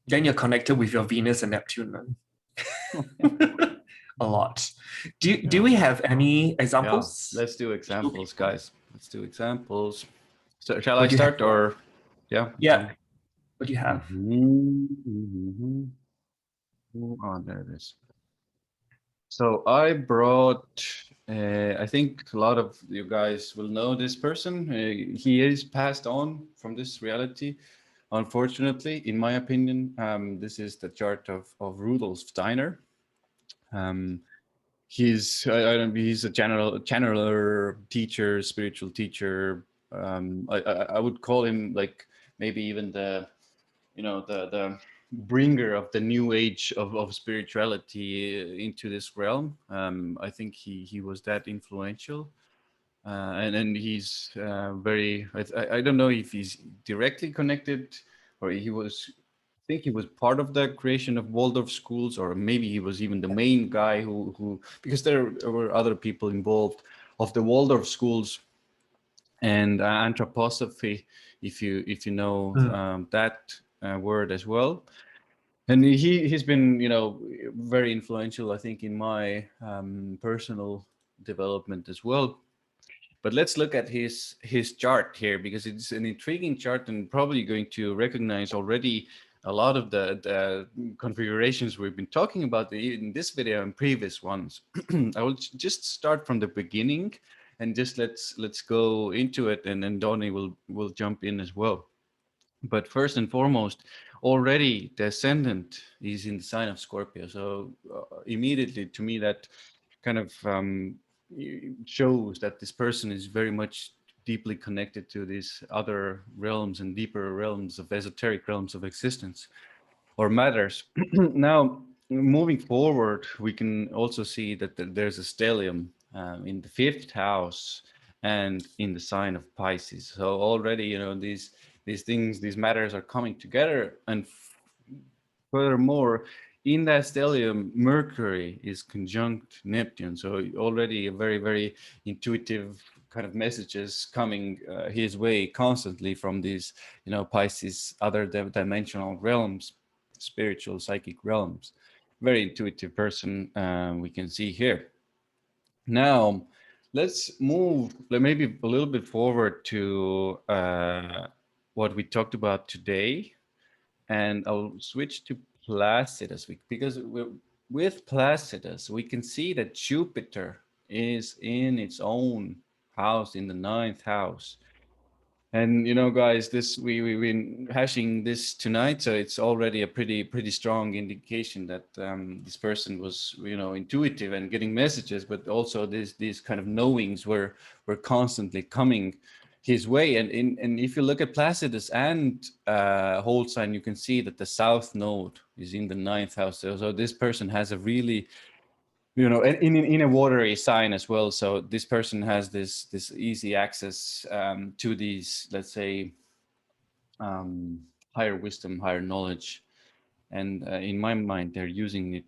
Speaker 2: Then you're connected with your Venus and Neptune, man. A lot. Do we have any examples?
Speaker 1: Yeah, let's do examples, guys. Let's do examples. So shall I start or yeah?
Speaker 2: Yeah. What do you have?
Speaker 1: Oh, there it is. So I brought, I think a lot of you guys will know this person. He is passed on from this reality, unfortunately, in my opinion. This is the chart of Rudolf Steiner. He's a channeler, teacher, spiritual teacher. I would call him like maybe even the bringer of the new age of spirituality into this realm. I think he was that influential, and he's very. I don't know if he's directly connected, or he was. I think he was part of the creation of Waldorf schools, or maybe he was even the main guy who because there were other people involved of the Waldorf schools and anthroposophy, if you know that word as well. And he's been, you know, very influential, I think, in my personal development as well. But let's look at his chart here, because it's an intriguing chart, and probably going to recognize already a lot of the configurations we've been talking about in this video and previous ones. I will just start from the beginning and just let's go into it, and then Donny will jump in as well. But first and foremost, already the ascendant is in the sign of Scorpio. So immediately to me that kind of shows that this person is very much deeply connected to these other realms and deeper realms of esoteric realms of existence or matters. Now, moving forward, we can also see that there's a stellium in the 5th house and in the sign of Pisces. So already, you know, these things, these matters are coming together. And furthermore, in that stellium, Mercury is conjunct Neptune. So already a very, very intuitive kind of messages coming his way constantly from these, you know, Pisces, other dimensional realms, spiritual, psychic realms. Very intuitive person we can see here. Now, let's move maybe a little bit forward to what we talked about today. And I'll switch to Placidus, because with Placidus, we can see that Jupiter is in its own house, in the ninth house. And you know, guys, this we've been hashing this tonight, so it's already a pretty strong indication that this person was, you know, intuitive and getting messages, but also these kind of knowings were constantly coming his way. And if you look at Placidus and whole sign, you can see that the south node is in the ninth house. So this person has a really, you know, in a watery sign as well. So this person has this easy access to these, let's say, higher wisdom, higher knowledge, and in my mind, they're using it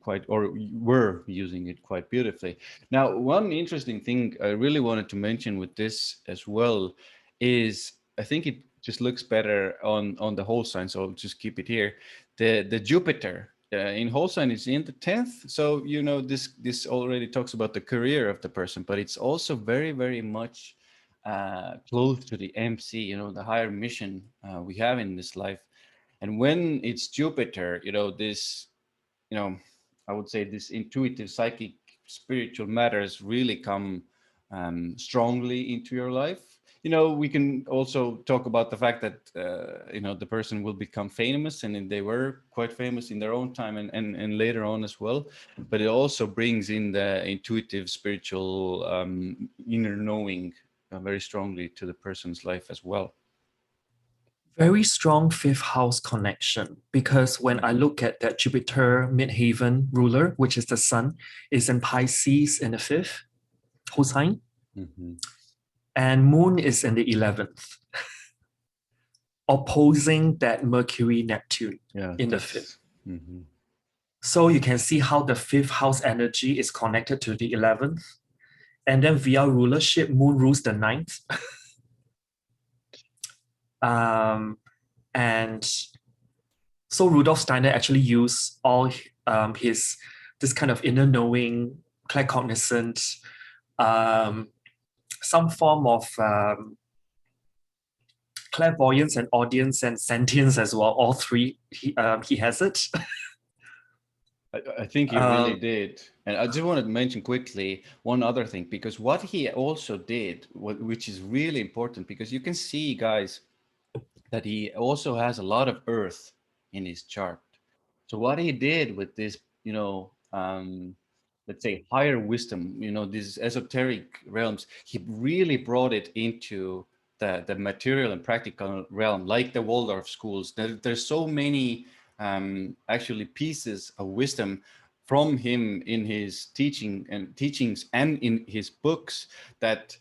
Speaker 1: quite, or were using it quite beautifully. Now, one interesting thing I really wanted to mention with this as well is, I think it just looks better on the whole sign, so I'll just keep it here. The Jupiter in whole sign is in the 10th, so you know this already talks about the career of the person, but it's also very much close to the MC, you know, the higher mission we have in this life. And when it's Jupiter, you know, this, you know, I would say this intuitive, psychic, spiritual matters really come strongly into your life. You know, we can also talk about the fact that, you know, the person will become famous, and they were quite famous in their own time and later on as well. But it also brings in the intuitive, spiritual, inner knowing very strongly to the person's life as well.
Speaker 2: Very strong fifth house connection, because when I look at that Jupiter midheaven ruler, which is the sun, is in Pisces in the fifth whole sign, and moon is in the 11th, opposing that Mercury Neptune in the fifth. So you can see how the fifth house energy is connected to the 11th, and then via rulership, moon rules the ninth. And so Rudolf Steiner actually used all his this kind of inner knowing, claircognizant, some form of clairvoyance and audience and sentience as well. All three, he has it.
Speaker 1: I think he really did. And I just wanted to mention quickly one other thing, because what he also did, which is really important, because you can see, guys, that he also has a lot of earth in his chart. So what he did with this, you know, let's say higher wisdom, you know, these esoteric realms, he really brought it into the material and practical realm, like the Waldorf schools. There's so many actually pieces of wisdom from him in his teachings and in his books that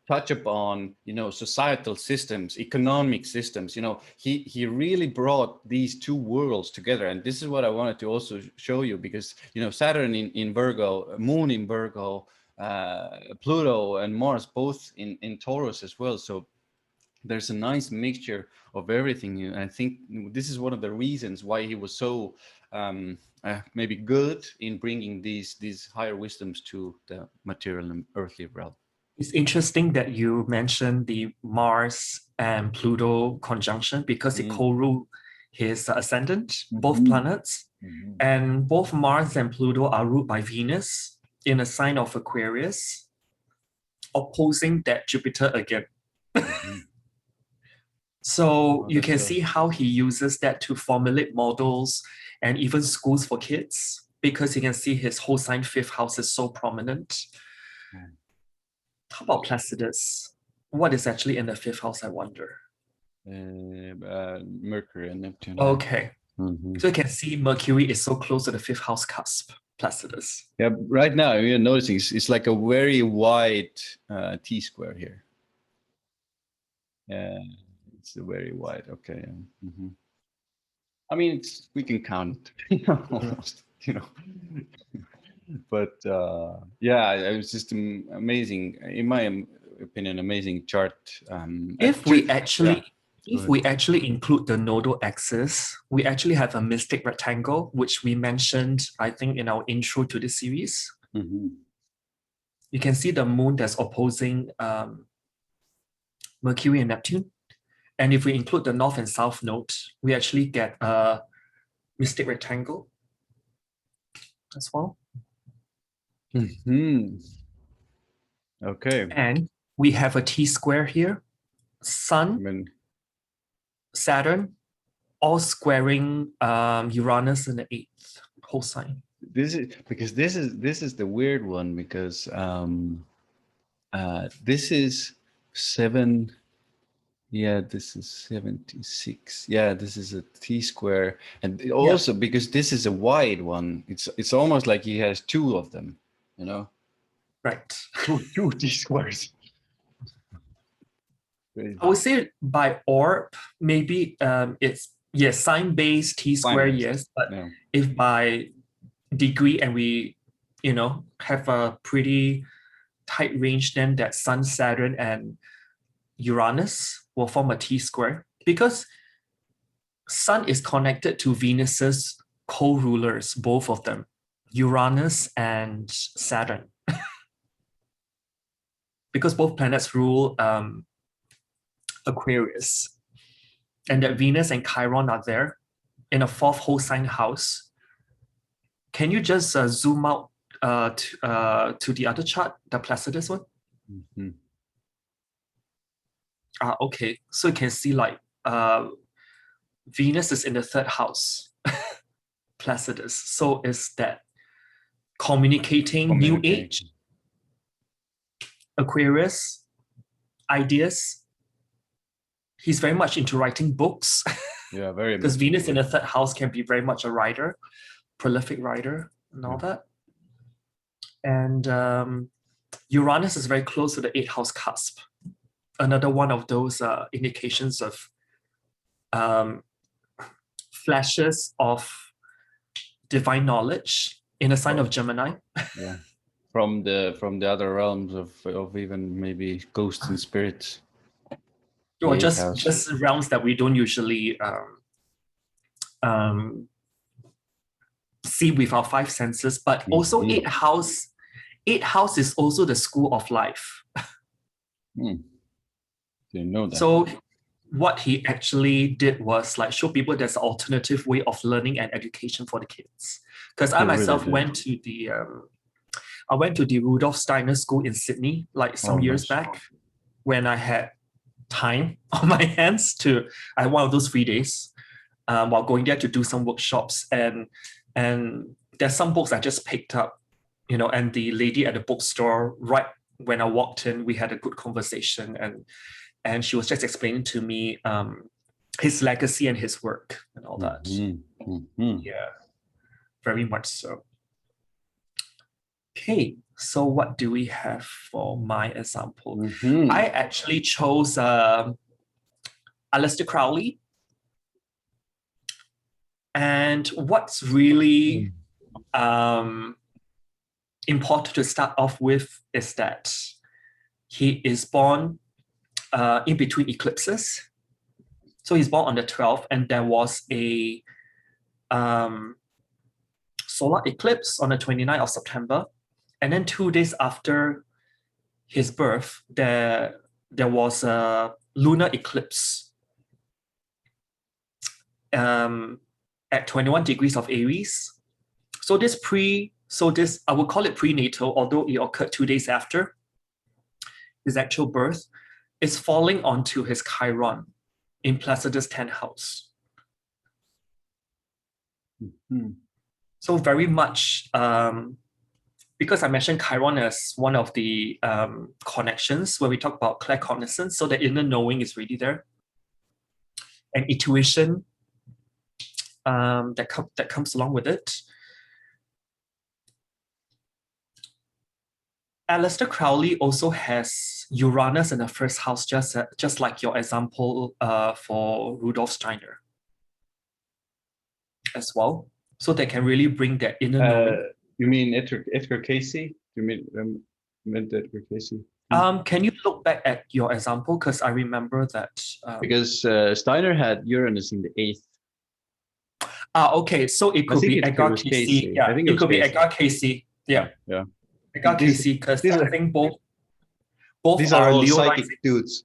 Speaker 1: touch upon, you know, societal systems, economic systems. You know, he really brought these two worlds together. And this is what I wanted to also show you, because, you know, Saturn in Virgo, Moon in Virgo, Pluto and Mars both in Taurus as well. So there's a nice mixture of everything. And I think this is one of the reasons why he was so maybe good in bringing these higher wisdoms to the material and earthly realm.
Speaker 2: It's interesting that you mentioned the Mars and Pluto conjunction, because it co-rule his ascendant, both planets. And both Mars and Pluto are ruled by Venus in a sign of Aquarius, opposing that Jupiter again. So you can see how he uses that to formulate models and even schools for kids, because you can see his whole sign fifth house is so prominent. How about Placidus? What is actually in the fifth house, I wonder?
Speaker 1: Mercury and Neptune.
Speaker 2: Okay. So you can see Mercury is so close to the fifth house cusp, Placidus.
Speaker 1: Yeah, right now you're noticing it's like a very wide T-square here. Yeah, it's very wide. Okay. I mean, we can count almost, you know. But yeah, it was just amazing, in my opinion, amazing chart.
Speaker 2: If we actually include the nodal axis, we actually have a mystic rectangle, which we mentioned, I think, in our intro to the series. You can see the moon that's opposing Mercury and Neptune. And if we include the north and south node, we actually get a mystic rectangle as well.
Speaker 1: Okay.
Speaker 2: And we have a T-square here.
Speaker 1: I
Speaker 2: Sun,
Speaker 1: mean,
Speaker 2: Saturn, all squaring Uranus in the 8th whole sign.
Speaker 1: this is the weird one because this is 7. Yeah, this is 76. Yeah, this is a T-square, and also because this is a wide one, it's almost like he has two of them, you know.
Speaker 2: Right.
Speaker 1: Two T-squares.
Speaker 2: I would say by orb, maybe it's yes, sign-based T-square,
Speaker 1: Sign-based,
Speaker 2: yes, but
Speaker 1: yeah.
Speaker 2: if by degree and we, have a pretty tight range, then that Sun, Saturn, and Uranus will form a T-square because Sun is connected to Venus's co-rulers, both of them, Uranus and Saturn. Because both planets rule Aquarius, and that Venus and Chiron are there in a 4th whole sign house. Can you just zoom out to the other chart, the Placidus one? Okay, so you can see like Venus is in the 3rd house, Placidus. So is that communicating new age, Aquarius, ideas. He's very much into writing books.
Speaker 1: Yeah, very
Speaker 2: because
Speaker 1: much.
Speaker 2: Venus in the 3rd house can be very much a writer, prolific writer, and all that. And Uranus is very close to the 8th house cusp. Another one of those indications of flashes of divine knowledge in a sign of Gemini.
Speaker 1: Yeah, from the other realms of even maybe ghosts and spirits.
Speaker 2: Or just realms that we don't usually see with our 5 senses, but also 8th house. 8th house is also the school of life.
Speaker 1: Didn't know that.
Speaker 2: So what he actually did was like show people there's an alternative way of learning and education for the kids. Because I myself went to the Rudolf Steiner School in Sydney like some years back when I had time on my hands I had one of those free days while going there to do some workshops, and there's some books I just picked up, and the lady at the bookstore, right when I walked in, we had a good conversation, and she was just explaining to me his legacy and his work and all that. Yeah, very much so. Okay, so what do we have for my example? I actually chose Aleister Crowley. And what's really important to start off with is that he is born in between eclipses. So he's born on the 12th, and there was a solar eclipse on the 29th of September. And then 2 days after his birth, there was a lunar eclipse at 21 degrees of Aries. So this I would call it prenatal, although it occurred 2 days after his actual birth, is falling onto his Chiron in Placidus' 10th house. So very much, because I mentioned Chiron as one of the connections where we talk about claircognizance, so the inner knowing is really there. And intuition that comes along with it. Aleister Crowley also has Uranus in the 1st house, just like your example for Rudolf Steiner as well. So they can really bring that inner knowing.
Speaker 1: You mean Edgar Casey? You meant Edgar Casey?
Speaker 2: Can you look back at your example? Because I remember that.
Speaker 1: Because Steiner had Uranus in the 8th.
Speaker 2: Okay, so it could be Edgar Casey. Yeah, it could be Edgar Casey. Yeah. Edgar Casey, because I think both
Speaker 1: these
Speaker 2: are
Speaker 1: all
Speaker 2: Leo
Speaker 1: psychic
Speaker 2: rising
Speaker 1: dudes.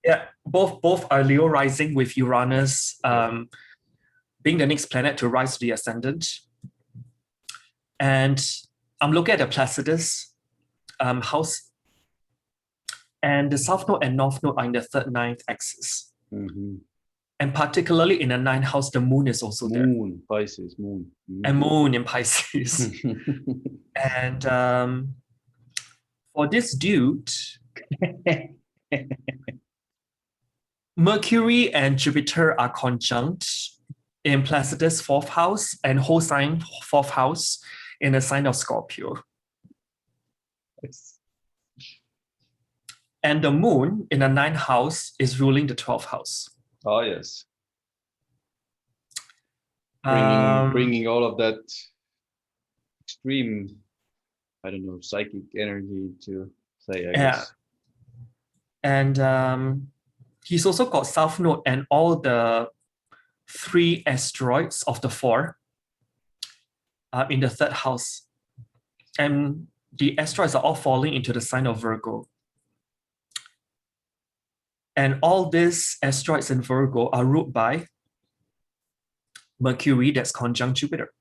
Speaker 2: Yeah, both are Leo rising, with Uranus being the next planet to rise to the ascendant. And I'm looking at the Placidus house, and the south node and north node are in the third, ninth axis.
Speaker 1: Mm-hmm.
Speaker 2: And particularly in the ninth house, the moon is also there.
Speaker 1: Moon, Pisces, moon. Mm-hmm.
Speaker 2: And moon in Pisces. And for this dude, Mercury and Jupiter are conjunct in Placidus' fourth house and whole sign fourth house in the sign of Scorpio.
Speaker 1: Yes.
Speaker 2: And the moon in the ninth house is ruling the 12th house.
Speaker 1: Oh, yes. Bringing all of that extreme, I don't know, psychic energy to say, I guess.
Speaker 2: And he's also got south node and all the 3 asteroids of the 4 in the third house. And the asteroids are all falling into the sign of Virgo. And all these asteroids in Virgo are ruled by Mercury that's conjunct Jupiter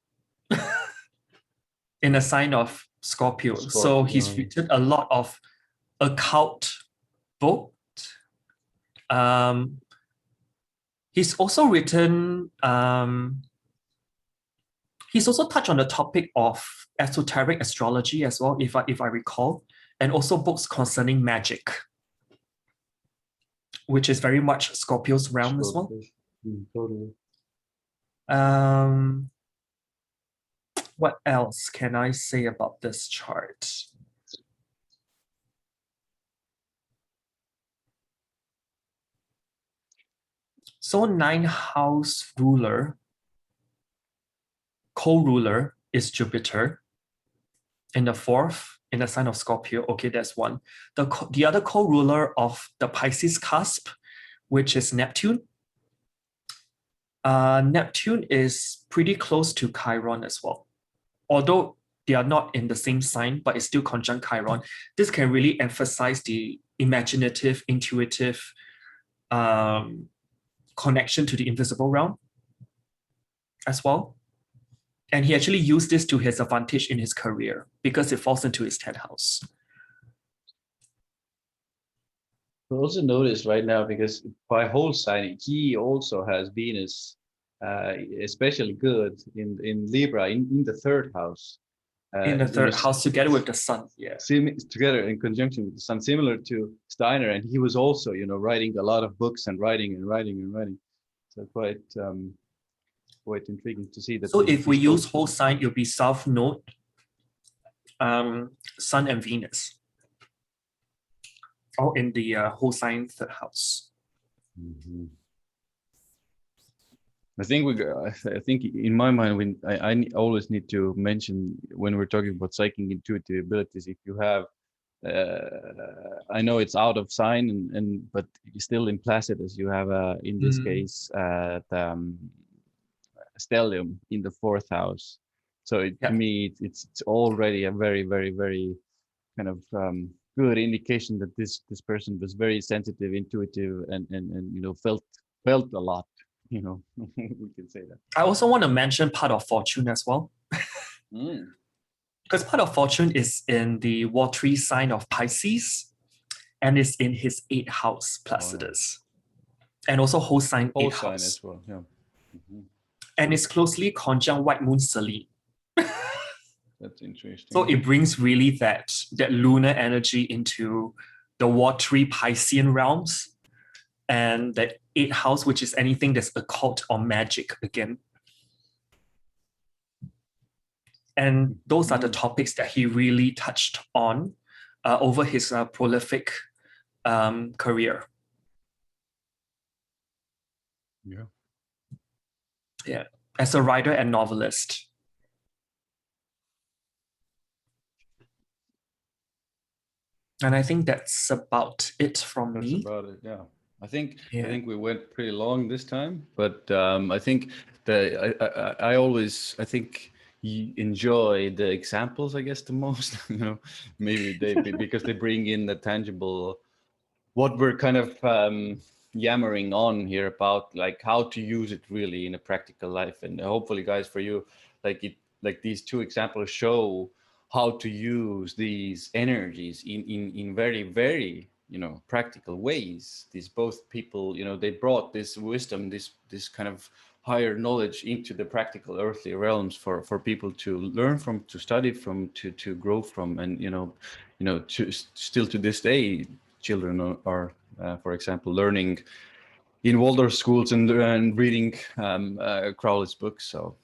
Speaker 2: in a sign of Scorpio. So he's written a lot of occult books. He's also written, he's also touched on the topic of esoteric astrology as well, if I recall, and also books concerning magic, which is very much Scorpio's realm as well.
Speaker 1: Totally.
Speaker 2: What else can I say about this chart? So 9th house ruler, co-ruler is Jupiter. In the 4th, in the sign of Scorpio, okay, that's one. The other co-ruler of the Pisces cusp, which is Neptune. Neptune is pretty close to Chiron as well. Although they are not in the same sign, but it's still conjunct Chiron. This can really emphasize the imaginative, intuitive connection to the invisible realm as well. And he actually used this to his advantage in his career because it falls into his 10th house.
Speaker 1: I also notice right now, because by whole sign, he also has Venus, especially good in Libra, in the third house.
Speaker 2: In the third house, together with the sun, yeah.
Speaker 1: Together in conjunction with the sun, similar to Steiner, and he was also, writing a lot of books and writing. So quite intriguing to see that.
Speaker 2: So if we use whole sign, it'll be south node, sun and Venus, all in the whole sign third house.
Speaker 1: Mm-hmm. I think in my mind, I always need to mention when we're talking about psychic intuitive abilities, if you have, I know it's out of sign but still in Placidus, you have in this case the stellium in the 4th house. So to me, it's already a very, very, very kind of good indication that this person was very sensitive, intuitive, and felt a lot. We can say that.
Speaker 2: I also want to mention part of fortune as well. Because part of fortune is in the watery sign of Pisces and is in his 8th house, Placidus. And also whole sign 8th house.
Speaker 1: As well, yeah. Mm-hmm.
Speaker 2: And it's closely conjunct white moon Selene.
Speaker 1: That's interesting.
Speaker 2: So it brings really that lunar energy into the watery Piscean realms, and that 8th house, which is anything that's occult or magic again. And those are the topics that he really touched on over his prolific career. Yeah, as a writer and novelist. And I think that's about it from me.
Speaker 1: That's about it, yeah. I think we went pretty long this time, but I think I always enjoy the examples, I guess, the most. Maybe because they bring in the tangible, what we're kind of yammering on here about, like how to use it really in a practical life. And hopefully, guys, for you, like these 2 examples show how to use these energies in very, very, practical ways. These both people, they brought this wisdom, this kind of higher knowledge into the practical earthly realms for people to learn from, to study from, to grow from. And still to this day, children are for example, learning in Waldorf schools and reading Crowley's books. So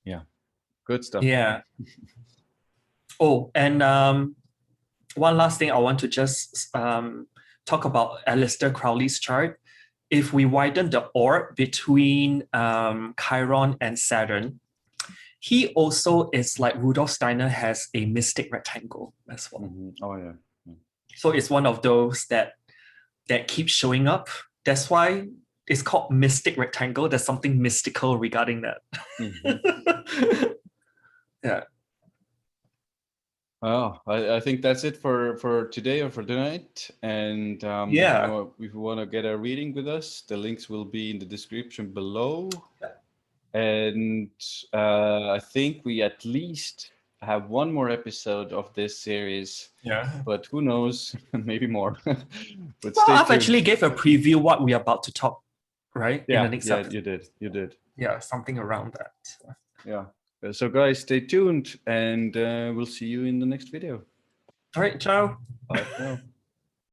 Speaker 1: yeah, good stuff.
Speaker 2: Yeah. Oh, and one last thing I want to just talk about Aleister Crowley's chart. If we widen the orb between Chiron and Saturn, he also is like Rudolf Steiner has a mystic rectangle as well.
Speaker 1: Mm-hmm. Oh yeah.
Speaker 2: So it's one of those that keeps showing up. That's why it's called mystic rectangle. There's something mystical regarding that.
Speaker 1: Mm-hmm.
Speaker 2: Yeah.
Speaker 1: Oh, I think that's it for today or for tonight. And
Speaker 2: Yeah.
Speaker 1: if you want to get a reading with us, the links will be in the description below.
Speaker 2: Yeah.
Speaker 1: And I think we at least have one more episode of this series.
Speaker 2: Yeah.
Speaker 1: But who knows? Maybe more. But
Speaker 2: Well,
Speaker 1: stay
Speaker 2: I've
Speaker 1: tuned.
Speaker 2: actually gave a preview what we're about to talk, right?
Speaker 1: Yeah,
Speaker 2: In the next episode.
Speaker 1: you did.
Speaker 2: Yeah, something around that.
Speaker 1: Yeah. So guys, stay tuned, and we'll see you in the next video.
Speaker 2: All right, ciao.
Speaker 1: Bye for now.